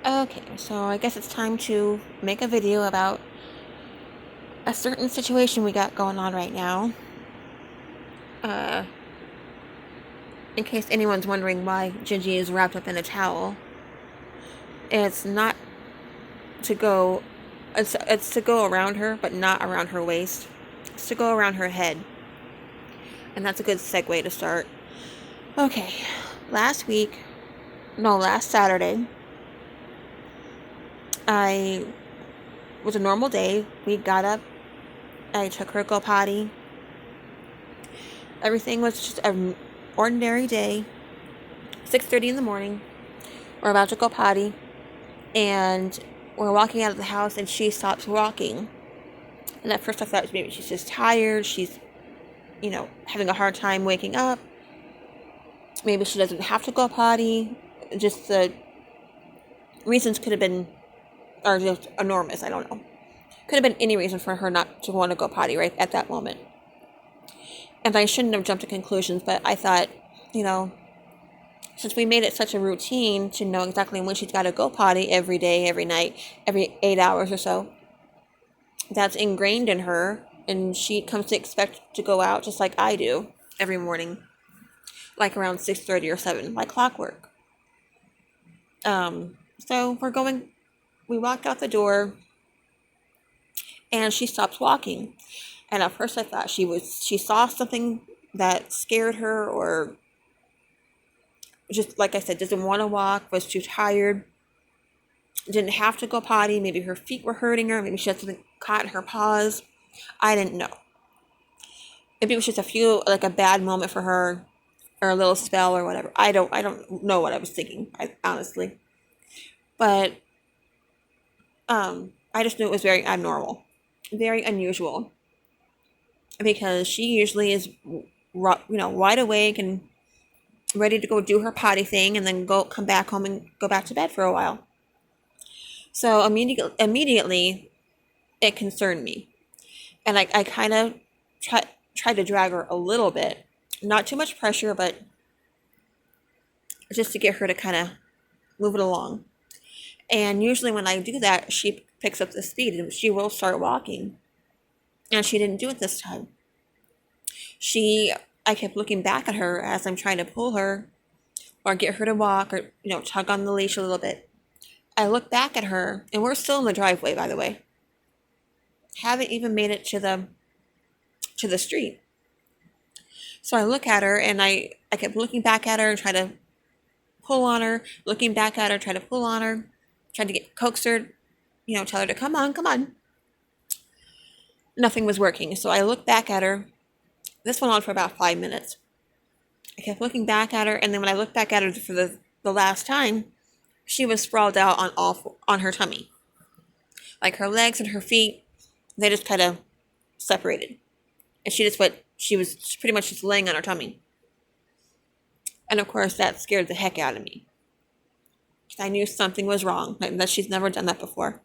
Okay, so I guess it's time to make a video about a certain situation we got going on right now. Uh, in case anyone's wondering why Gingy is wrapped up in a towel, it's not to go, it's to go around her, but not around her waist. It's to go around her head, and that's a good segue to start. Okay, last week, no, last Saturday, I was a normal day. We got up, I took her to go potty. Everything was just an ordinary day. 6:30 in the morning. We're about to go potty, and we're walking out of the house, and she stops walking. And at first, I thought maybe she's just tired. She's, having a hard time waking up. Maybe she doesn't have to go potty. Just the reasons could have been, are just enormous. I don't know. Could have been any reason for her not to want to go potty right at that moment. And I shouldn't have jumped to conclusions, but I thought, you know, since we made it such a routine to know exactly when she's got to go potty every day, every night, every 8 hours or so, that's ingrained in her, and she comes to expect to go out just like I do every morning, like around 6:30 or 7, like clockwork. So we walked out the door, and she stopped walking. And at first I thought she saw something that scared her, or just like I said, doesn't want to walk, was too tired, didn't have to go potty. Maybe her feet were hurting her. Maybe she had something caught in her paws. I didn't know. Maybe it was just like a bad moment for her, or a little spell or whatever. I don't know what I was thinking, honestly. But I just knew it was very abnormal, very unusual, because she usually is, wide awake and ready to go do her potty thing, and then go come back home and go back to bed for a while. So immediately it concerned me, and I kind of tried to drag her a little bit, not too much pressure, but just to get her to kind of move it along. And usually when I do that, she picks up the speed and she will start walking. And she didn't do it this time. I kept looking back at her as I'm trying to pull her or get her to walk, or, tug on the leash a little bit. I look back at her, and we're still in the driveway, by the way. Haven't even made it to the street. So I look at her, and I kept looking back at her and try to pull on her, looking back at her, try to pull on her, trying to coax her, tell her to come on, come on. Nothing was working. So I looked back at her. This went on for about 5 minutes. I kept looking back at her, and then when I looked back at her for the last time, she was sprawled out on her tummy. Like her legs and her feet, they just kind of separated. And she was pretty much just laying on her tummy. And of course, that scared the heck out of me. I knew something was wrong, that she's never done that before.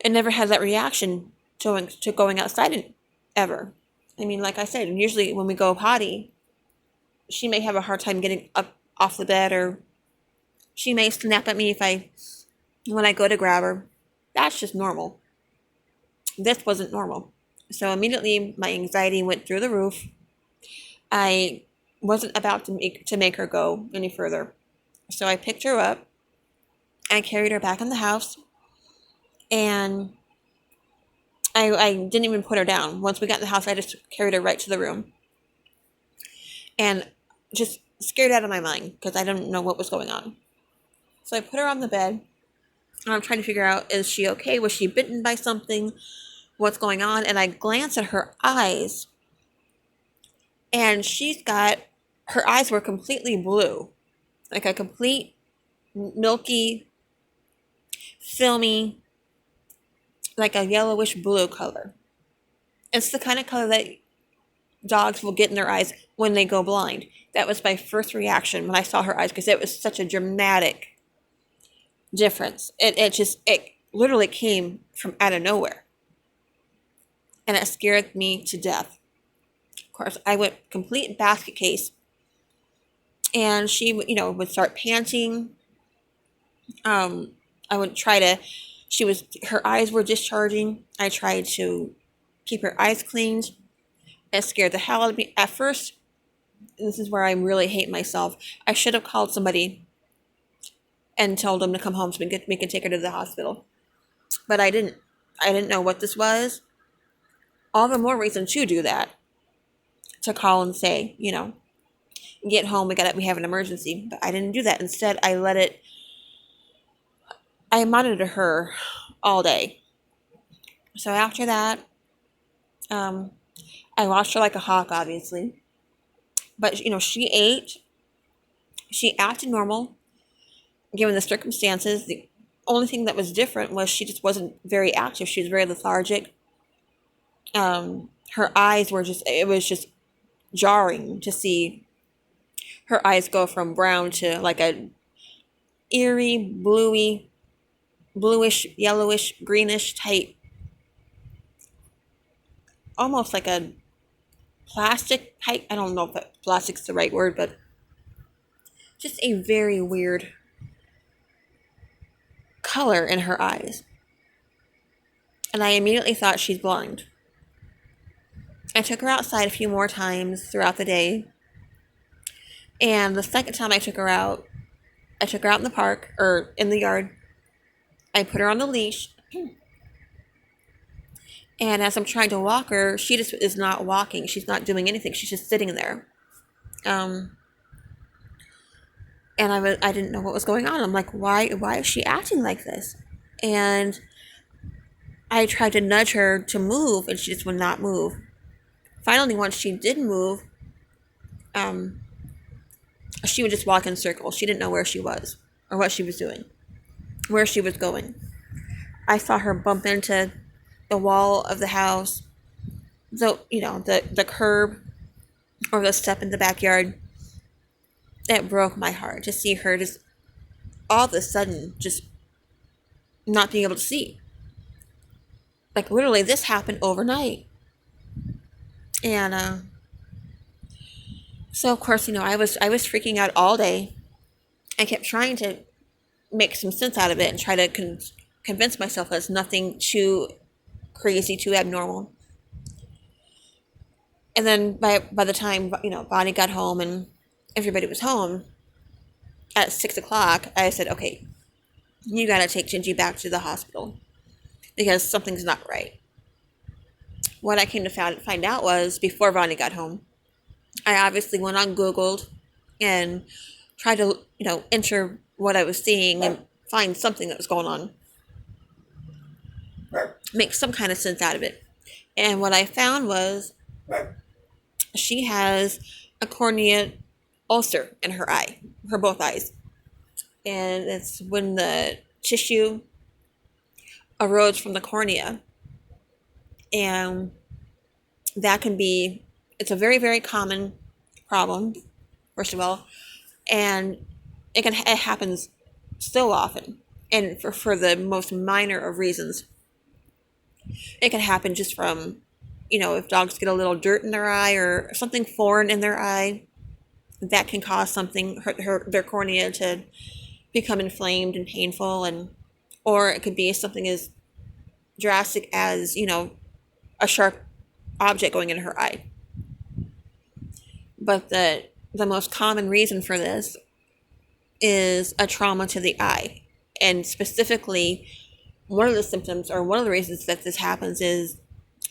And never had that reaction to going outside ever. I mean, like I said, usually when we go potty, she may have a hard time getting up off the bed, or she may snap at me when I go to grab her. That's just normal. This wasn't normal. So immediately my anxiety went through the roof. I wasn't about to make her go any further. So I picked her up. I carried her back in the house, and I didn't even put her down. Once we got in the house, I just carried her right to the room, and just scared out of my mind because I didn't know what was going on. So I put her on the bed, and I'm trying to figure out, is she okay? Was she bitten by something? What's going on? And I glance at her eyes, and her eyes were completely blue, like a complete milky, filmy, like a yellowish blue color. It's the kind of color that dogs will get in their eyes when they go blind. That was my first reaction when I saw her eyes, because it was such a dramatic difference. It literally came from out of nowhere, and it scared me to death. Of course, I went complete basket case, and she, would start panting, Um, I would try to, her eyes were discharging. I tried to keep her eyes cleaned. It scared the hell out of me. At first, this is where I really hate myself. I should have called somebody and told them to come home so we could take her to the hospital. But I didn't. I didn't know what this was. All the more reason to do that. To call and say, get home, we have an emergency. But I didn't do that. Instead, I monitored her all day. So after that, um, I watched her like a hawk, obviously. But, she acted normal, given the circumstances. The only thing that was different was she just wasn't very active. She was very lethargic. Her eyes it was just jarring to see her eyes go from brown to like a eerie, bluish, yellowish, greenish type, almost like a plastic type. I don't know if plastic's the right word, but just a very weird color in her eyes. And I immediately thought she's blind. I took her outside a few more times throughout the day. And the second time I took her out in the park or in the yard. I put her on the leash. And as I'm trying to walk her, she just is not walking. She's not doing anything. She's just sitting there. And I didn't know what was going on. I'm like, why is she acting like this? And I tried to nudge her to move, and she just would not move. Finally, once she did move, she would just walk in circles. She didn't know where she was or what she was doing, where she was going. I saw her bump into the wall of the house, the curb or the step in the backyard. It broke my heart to see her just all of a sudden just not being able to see. Like literally, this happened overnight. And so of course, I was freaking out all day. I kept trying to make some sense out of it and try to convince myself that it's nothing too crazy, too abnormal. And then by the time Bonnie got home and everybody was home at 6 o'clock, I said, okay, you gotta take Gingy back to the hospital because something's not right. What I came to find out was before Bonnie got home, I obviously went on Googled and tried to enter what I was seeing and find something that was going on, make some kind of sense out of it. And what I found was she has a cornea ulcer in her both eyes. And it's when the tissue erodes from the cornea. And it's a very, very common problem, first of all. And it happens so often. And for the most minor of reasons. It can happen just from, if dogs get a little dirt in their eye or something foreign in their eye, that can cause their cornea to become inflamed and painful, or it could be something as drastic as a sharp object going in her eye. But the most common reason for this is a trauma to the eye, and specifically one of the symptoms or one of the reasons that this happens is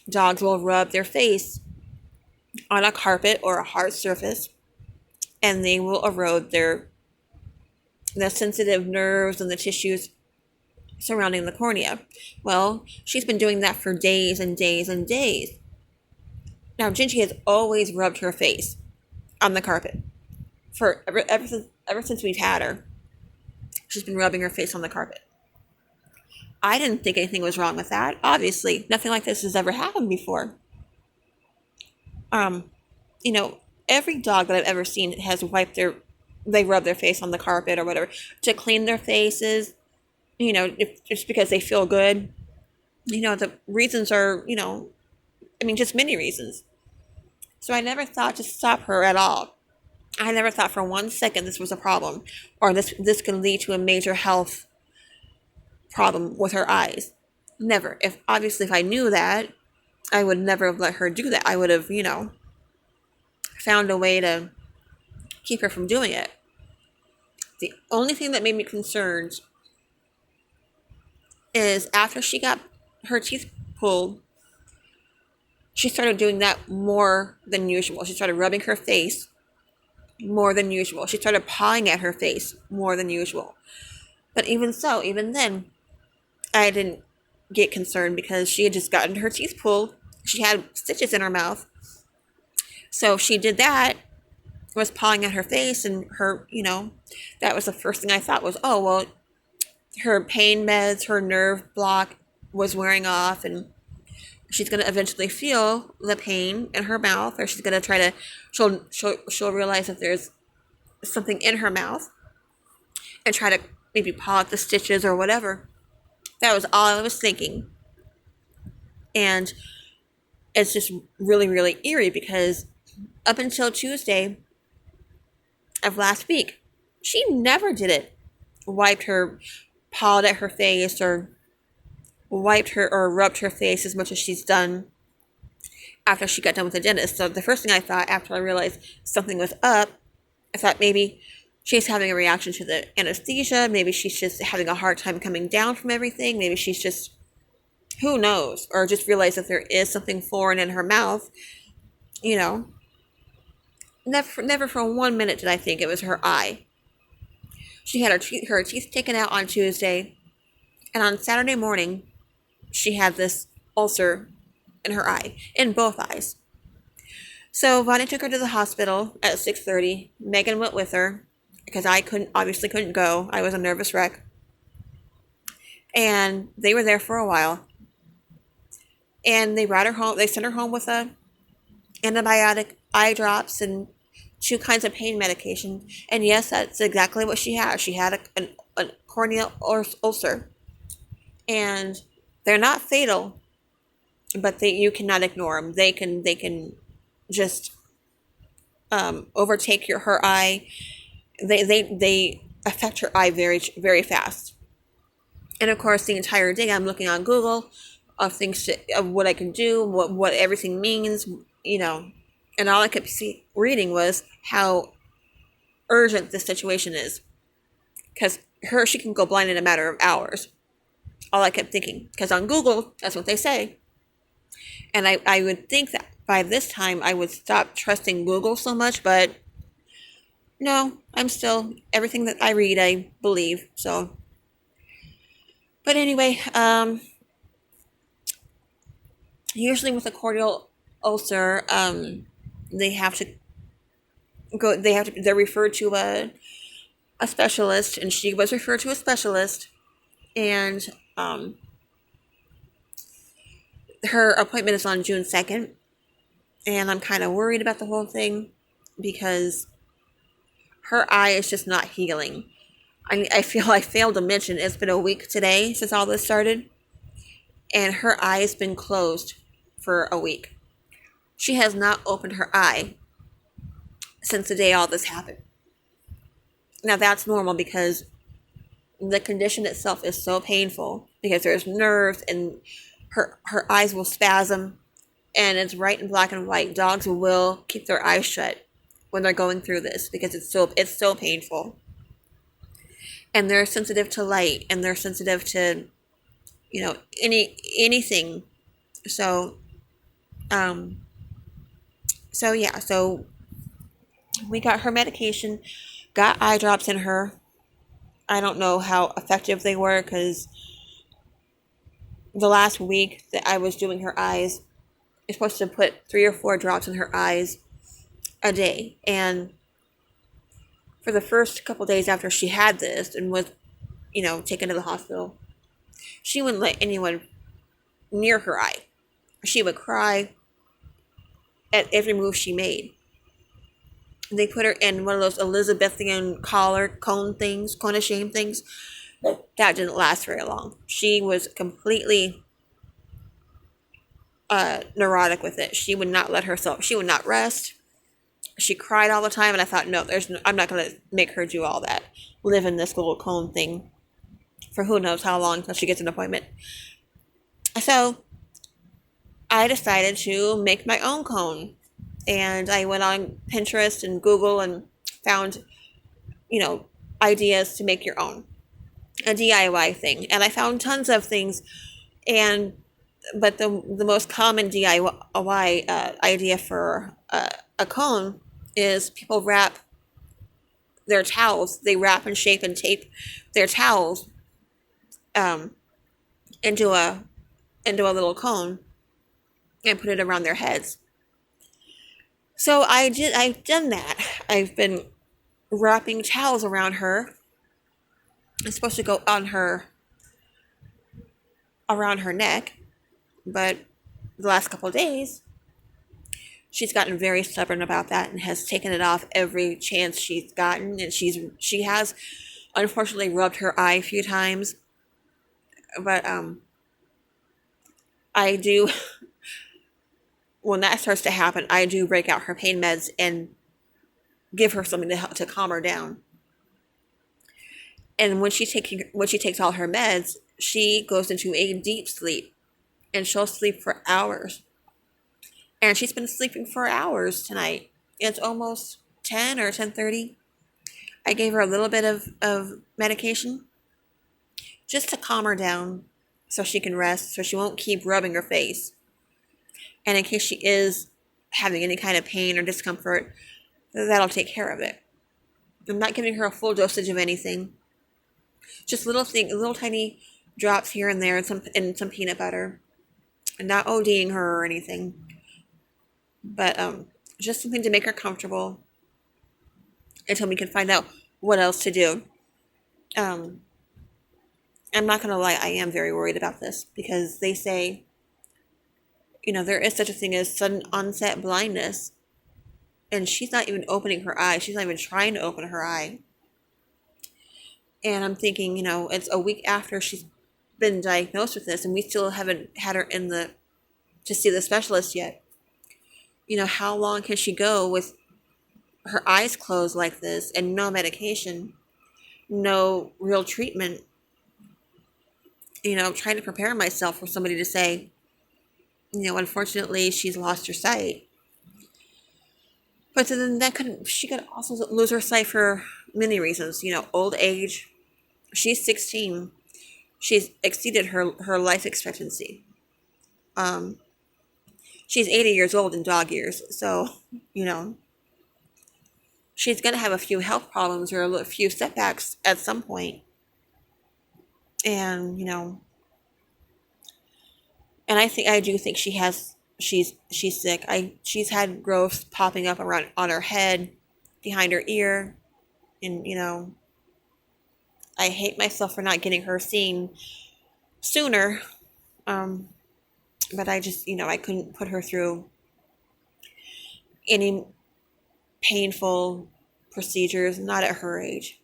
dogs will rub their face on a carpet or a hard surface, and they will erode the sensitive nerves and the tissues surrounding the cornea. Well, she's been doing that for days and days and days. Now, Gingy has always rubbed her face on the carpet. Ever since we've had her, she's been rubbing her face on the carpet. I didn't think anything was wrong with that. Obviously, nothing like this has ever happened before. Um, you know, every dog that I've ever seen has they rub their face on the carpet or whatever to clean their faces, just because they feel good. The reasons are, just many reasons. So I never thought to stop her at all. I never thought for 1 second this was a problem or this could lead to a major health problem with her eyes. Never. If I knew that, I would never have let her do that. I would have, found a way to keep her from doing it. The only thing that made me concerned is after she got her teeth pulled, she started doing that more than usual. She started rubbing her face more than usual. She started pawing at her face more than usual. But even so, even then, I didn't get concerned because she had just gotten her teeth pulled. She had stitches in her mouth. So she did that, was pawing at her face, and that was the first thing I thought was, oh, well, her pain meds, her nerve block was wearing off, and she's going to eventually feel the pain in her mouth, or she's going to try to, she'll realize that there's something in her mouth and try to maybe paw at the stitches or whatever. That was all I was thinking. And it's just really, really eerie because up until Tuesday of last week, she never did it. Wiped her, pawed at her face, or wiped her or rubbed her face as much as she's done after she got done with the dentist. So the first thing I thought after I realized something was up, I thought maybe she's having a reaction to the anesthesia. Maybe she's just having a hard time coming down from everything. Maybe she's just, who knows, or just realized that there is something foreign in her mouth. Never for 1 minute did I think it was her eye. She had her teeth taken out on Tuesday, and on Saturday morning, she had this ulcer in her eye, in both eyes. So Vonnie took her to the hospital at 6:30. Megan went with her because I obviously couldn't go. I was a nervous wreck. And they were there for a while. And they brought her home. They sent her home with antibiotic, eye drops, and 2 kinds of pain medication. And yes, that's exactly what she had. She had a corneal ulcer. And they're not fatal, but you cannot ignore them. They can just overtake her eye. They affect her eye very, very fast. And of course, the entire day I'm looking on Google of things of what I can do, what everything means, and all I kept reading was how urgent this situation is, because she can go blind in a matter of hours. All I kept thinking, because on Google, that's what they say. And I would think that by this time I would stop trusting Google so much, but no, I'm still, everything that I read, I believe. So, but anyway, usually with a corneal ulcer, they're referred to a specialist, and she was referred to a specialist, and her appointment is on June 2nd, and I'm kind of worried about the whole thing because her eye is just not healing. I feel I failed to mention it's been a week today since all this started, and her eye has been closed for a week. She has not opened her eye since the day all this happened. Now that's normal because the condition itself is so painful because there's nerves and her eyes will spasm, and it's right in black and white. Dogs will keep their eyes shut when they're going through this because it's so painful. And they're sensitive to light, and they're sensitive to, anything. So we got her medication, got eye drops in her. I don't know how effective they were because the last week that I was doing her eyes, you're supposed to put 3 or 4 drops in her eyes a day. And for the first couple days after she had this and was, taken to the hospital, she wouldn't let anyone near her eye. She would cry at every move she made. They put her in one of those Elizabethan cone of shame things. That didn't last very long. She was completely neurotic with it. She would not let herself, she would not rest. She cried all the time, and I thought, no, I'm not going to make her do all that. Live in this little cone thing. for who knows how long until she gets an appointment. So I decided to make my own cone. And I went on Pinterest and Google and found, you know, ideas to make your own, a DIY thing. And I found tons of things. And but the most common DIY idea for a cone is people wrap their towels. They wrap and shape and tape their towels um, into a little cone and put it around their heads. So I've done that. I've been wrapping towels around her. It's supposed to go on her around her neck, but the last couple of days she's gotten very stubborn about that and has taken it off every chance she's gotten. And she has unfortunately rubbed her eye a few times, but I do when that starts to happen, I do break out her pain meds and give her something to help to calm her down. And when she takes all her meds, she goes into a deep sleep, and she'll sleep for hours. And she's been sleeping for hours tonight. It's almost 10 or 10:30. I gave her a little bit of medication just to calm her down so she can rest, so she won't keep rubbing her face. And in case she is having any kind of pain or discomfort, that'll take care of it. I'm not giving her a full dosage of anything. Just little tiny drops here and there, and some peanut butter. And not ODing her or anything. But just something to make her comfortable until we can find out what else to do. I'm not going to lie, I am very worried about this because they say, there is such a thing as sudden onset blindness. And she's not even opening her eye. She's not even trying to open her eye. And I'm thinking, it's a week after she's been diagnosed with this and we still haven't had her to see the specialist yet. How long can she go with her eyes closed like this and no medication, no real treatment? I'm trying to prepare myself for somebody to say, unfortunately she's lost her sight. But then she could also lose her sight for many reasons. Old age. She's 16. She's exceeded her life expectancy. She's 80 years old in dog years. So, she's going to have a few health problems or a few setbacks at some point. And, and I do think she's sick. She's had growths popping up on her head, behind her ear. And, I hate myself for not getting her seen sooner. But I just, I couldn't put her through any painful procedures, not at her age.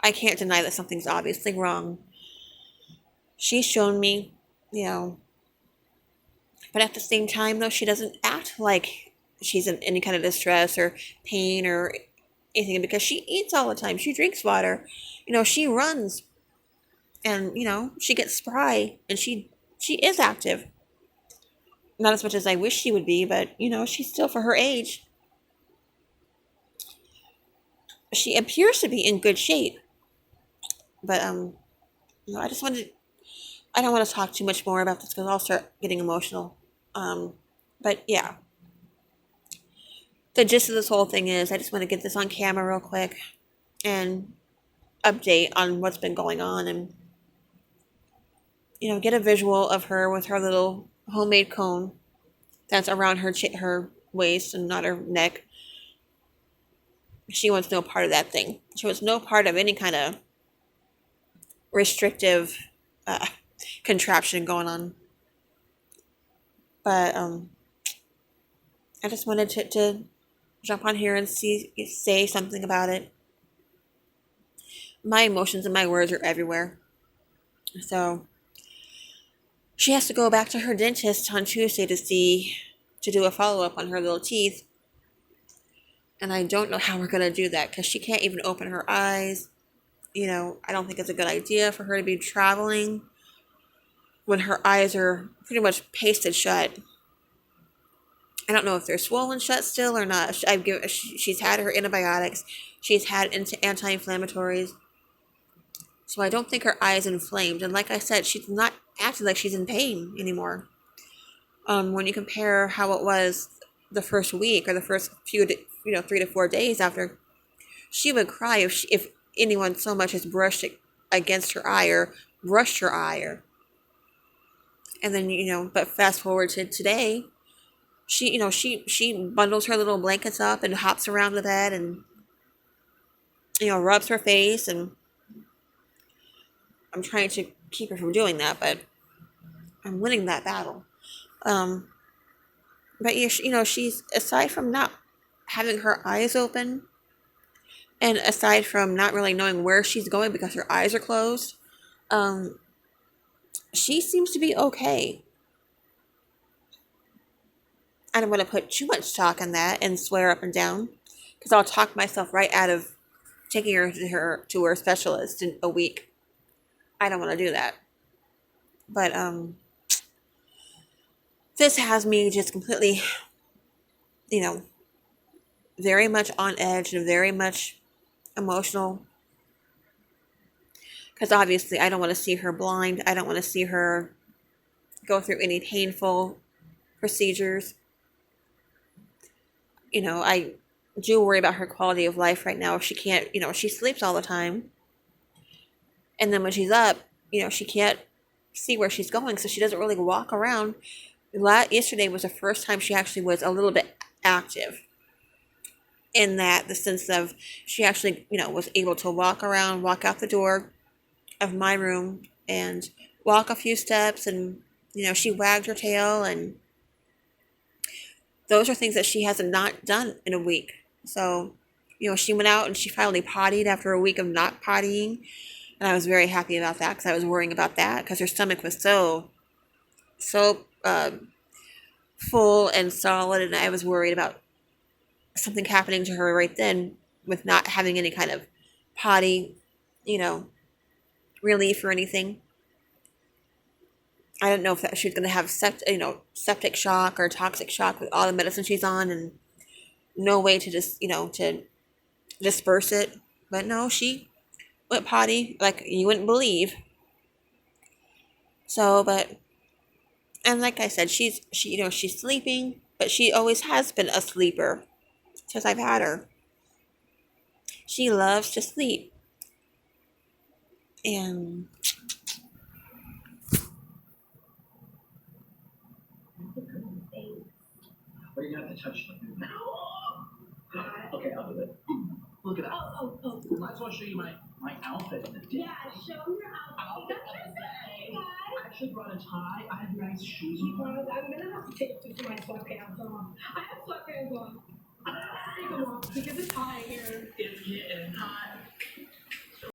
I can't deny that something's obviously wrong. She's shown me, but at the same time, though, she doesn't act like she's in any kind of distress or pain or anything because she eats all the time. She drinks water. She runs. And, she gets spry and she is active. Not as much as I wish she would be, but, she's still, for her age, she appears to be in good shape. But, I don't want to talk too much more about this because I'll start getting emotional. But yeah, the gist of this whole thing is I just want to get this on camera real quick and update on what's been going on and, get a visual of her with her little homemade cone that's around her waist and not her neck. She wants no part of that thing. She wants no part of any kind of restrictive contraption going on. But I just wanted to jump on here and say something about it. My emotions and my words are everywhere. So she has to go back to her dentist on Tuesday to do a follow-up on her little teeth. And I don't know how we're going to do that because she can't even open her eyes. I don't think it's a good idea for her to be traveling when her eyes are pretty much pasted shut. I don't know if they're swollen shut still or not. She's had her antibiotics. She's had anti-inflammatories. So I don't think her eye is inflamed. And like I said, she's not acting like she's in pain anymore. When you compare how it was the first week or the first few, 3 to 4 days after, she would cry if anyone so much as brushed it against her eye or brushed her eye. And then, but fast forward to today, she bundles her little blankets up and hops around the bed and, rubs her face. And I'm trying to keep her from doing that, but I'm winning that battle. But yeah, she's, aside from not having her eyes open, and aside from not really knowing where she's going because her eyes are closed, she seems to be okay. I don't want to put too much stock in that and swear up and down, because I'll talk myself right out of taking her to her specialist in a week. I don't want to do that. But this has me just completely, you know, very much on edge and very much emotional. Because obviously, I don't want to see her blind. I don't want to see her go through any painful procedures. I do worry about her quality of life right now. She can't, she sleeps all the time. And then when she's up, she can't see where she's going. So she doesn't really walk around. Yesterday was the first time she actually was a little bit active, in that the sense of she actually, was able to walk around, walk out the door of my room and walk a few steps, and, she wagged her tail, and those are things that she hasn't not done in a week. So, she went out and she finally pottied after a week of not pottying. And I was very happy about that, because I was worrying about that because her stomach was so full and solid. And I was worried about something happening to her right then with not having any kind of potty, you know, relief or anything. I don't know if she's going to have septic shock or toxic shock with all the medicine she's on, and no way to just, to disperse it. But no, she went potty like you wouldn't believe. So, and like I said, she's sleeping, but she always has been a sleeper since I've had her. She loves to sleep. And But you have to touch them. Okay, I'll do it. Look at that. Might as well show you my outfit. Yeah, show your outfit. I actually brought a tie. I have nice shoes on. I'm gonna have to take my sweatpants off. I have sweatpants on. Take them off because it's hot here. It's getting hot.